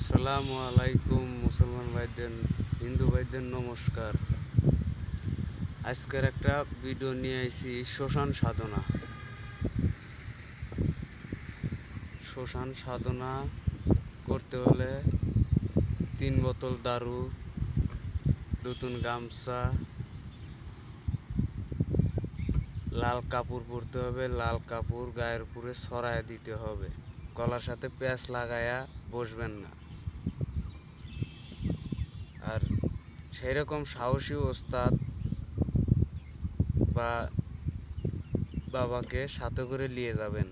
আসসালামু আলাইকুম মুসলমান ভাইদের, হিন্দু ভাইদের নমস্কার। আজকের একটা ভিডিও নিয়ে আইছি শ্মশান সাধনা। শ্মশান সাধনা করতে হলে 3 বোতল দারু, নতুন গামছা, লাল কাপড় পরতে হবে। লাল কাপড় গায়ের উপরে ছড়ায় দিতে হবে। গলার সাথে প্যাঁচ লাগায়া বসবেন না। আর সেরকম সাহসী ওস্তাদ বা বাবাকে সাথে করে নিয়ে যাবেন।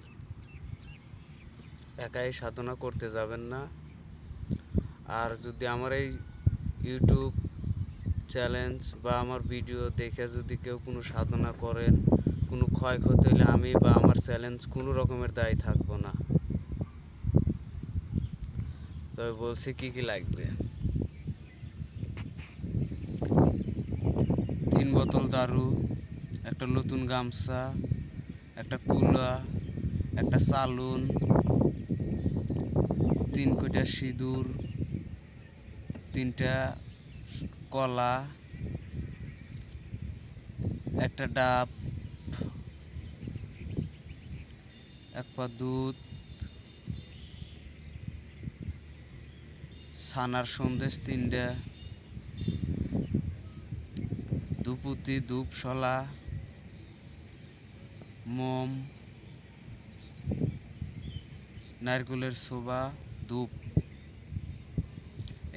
একাই সাধনা করতে যাবেন না। আর যদি আমার এই ইউটিউব চ্যালেঞ্জ বা আমার ভিডিও দেখে যদি কেউ কোনো সাধনা করেন, কোনো ক্ষয়ক্ষতি হলে আমি বা আমার চ্যালেঞ্জ কোনো রকমের দায়ী থাকবো না। তবে বলছি কি কি লাগবে। 3 বোতল দারু, একটা নতুন গামছা, একটা কুলা, একটা চালুন, 3 কোটা সিঁদুর, 3টা কলা, একটা ডাব, 1 পা দুধ, ছানার সন্দেশ 3টা, ধূপতি, ধূপশলা, মোম, নারকেলের ছোবা, ধূপ।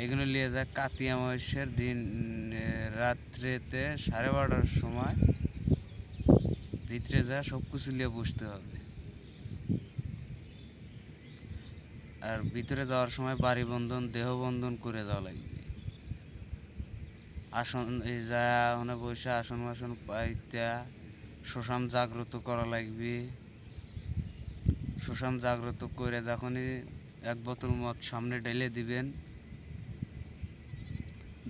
এগুলো নিয়ে যায় কাতি অমাবস্যার দিন রাত্রেতে 12:30টার সময় ভিতরে যা সব কিছু নিয়ে বসতে হবে। আর ভিতরে যাওয়ার সময় বাড়ি বন্ধন, দেহ বন্ধন করে যাওয়া লাগবে। আসন এই যা ওখানে বসে আসন বাসন পাইতা শ্মশান জাগ্রত করা লাগবে। শ্মশান জাগ্রত করে যখনই 1 বোতল মদ সামনে ঢেলে দিবেন,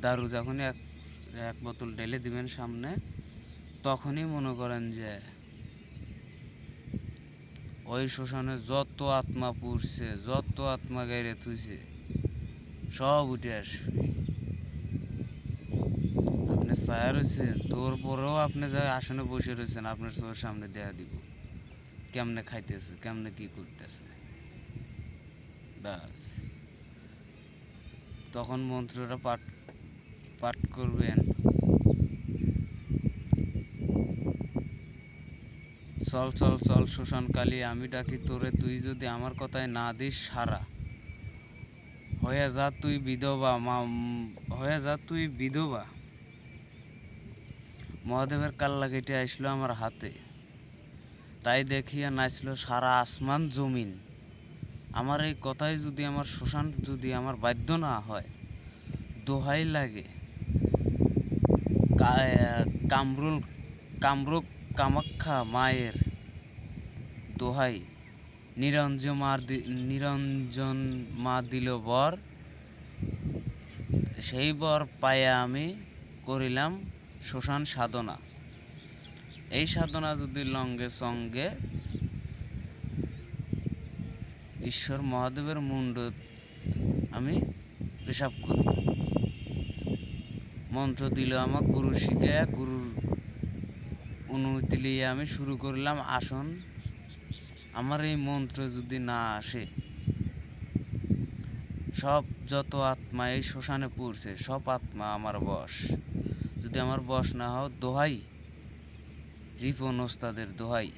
দারু যখনই এক বোতল ঢেলে দিবেন সামনে, তখনই মনে করেন যে ওই শ্মশানে যত আত্মা পুড়ছে, যত আত্মা গাইরে থুইছে, সব উঠে আসবে। আপনি ছায়া রয়েছেন, তোর পরেও আপনি যা আসনে বসে রয়েছেন, আপনার চোখের সামনে দেখা দিব কেমনে খাইতেছে, কেমনে কি করতেছে। ব্যাস তখন মন্ত্রটা পাঠ করবেন, চল চল চল শ্মশানকালী, আমি ডাকি তোরে, তুই যদি আমার কথায় না দিস সারা, হয়ে যা তুই বিধবা, হয়ে যা তুই বিধবা। মহাদেবের কাল্লা কেটে আসলো আমার হাতে, তাই দেখিয়া নাচলো সারা আসমান জমিন। আমার এই কথাই যদি আমার শ্মশান যদি আমার বাধ্য না হয়, দোহাই লাগে কামরূপ কামাখ্যা মায়ের দোহাই, নিরঞ্জন মা দিল বর, সেই বর পাইয়া আমি করিলাম শ্মশান সাধনা। এই সাধনা যদি লঙ্গে সঙ্গে ঈশ্বর মহাদেবের মুন্ড আমি পেশাব করি। মন্ত্র দিল আমার গুরু শিখে, গুরুর অনুমতি নিয়ে আমি শুরু করলাম আসন। আমার এই মন্ত্র যদি না আসে, সব যত আত্মা এই শ্মশানে পড়ছে, সব আত্মা আমার বশ। যদি আমার বশ না হও, দোহাই রিপন ওস্তাদের দোহাই।